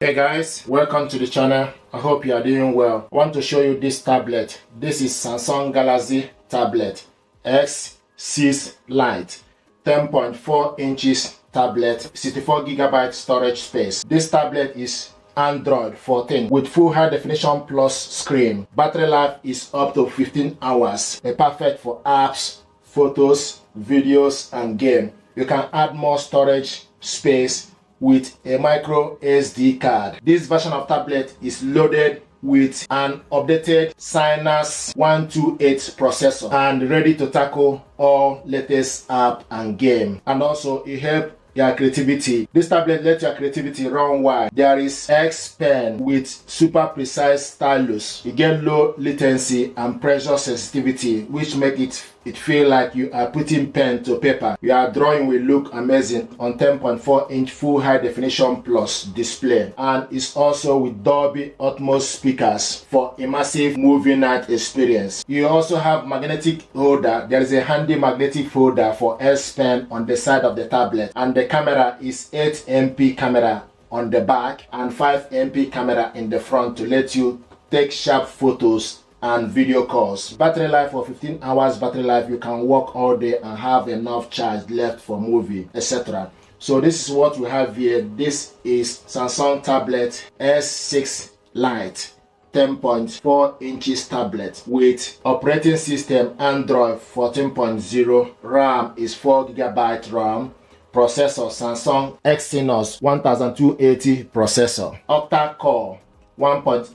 Hey guys, welcome to the channel. I hope you are doing well. I want to show you this tablet. This is Samsung Galaxy tablet S6 Lite, 10.4 inches tablet, 64GB storage space. This tablet is Android 14 with full high definition plus screen. Battery life is up to 15 hours. Perfect for apps, photos, videos and game. You can add more storage space with a micro SD card. This version of tablet is loaded with an updated Synapse 128 processor and ready to tackle all latest app and game. And also it helps your creativity. This tablet lets your creativity run wild. There is X Pen with super precise stylus. You get low latency and pressure sensitivity, which make it feel like you are putting pen to paper. Your drawing will look amazing on 10.4 inch full high definition plus display, and it's also with Dolby Atmos speakers for immersive movie night experience. You also have magnetic holder. There is a handy magnetic holder for S Pen on the side of the tablet, and the camera is 8MP camera on the back and 5MP camera in the front to let you take sharp photos and video calls. Battery life for 15 hours battery life. You can work all day and have enough charge left for movie, etc. So this is what we have here. This is Samsung tablet S6 Lite, 10.4 inches tablet with operating system Android 14.0. RAM is 4GB RAM. Processor Samsung Exynos 1280 processor. Octa core 1.8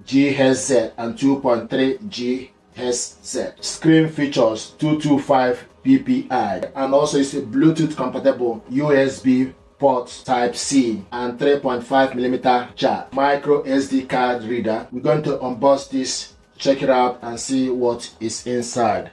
GHz and 2.3 GHz. Screen features 225 ppi, and also it's a Bluetooth compatible USB port type C and 3.5mm jack. Micro SD card reader. We're going to unbox this, check it out and see what is inside.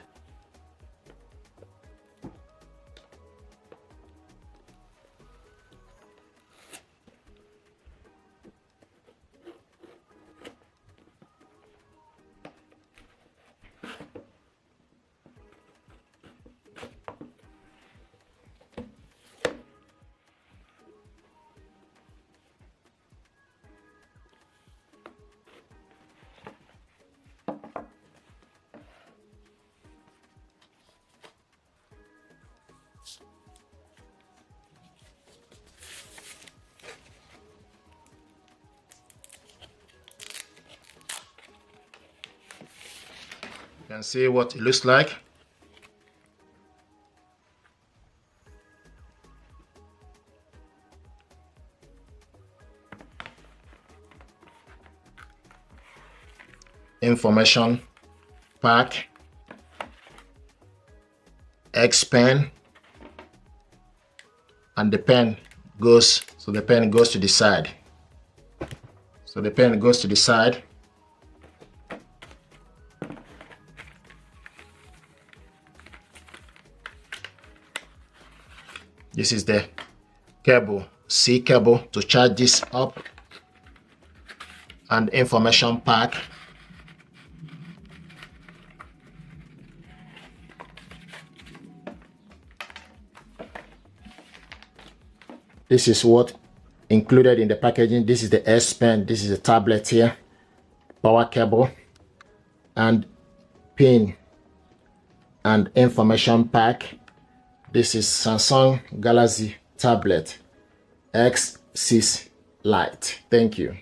You can see what it looks like. Information pack, X pen, and the pen goes, so the pen goes to the side. So the pen goes to the side. This is the cable, C cable to charge this up, and information pack. This is what included in the packaging. This is the S Pen, this is the tablet here, power cable, and pin and information pack. This is Samsung Galaxy tablet S6 Lite. Thank you.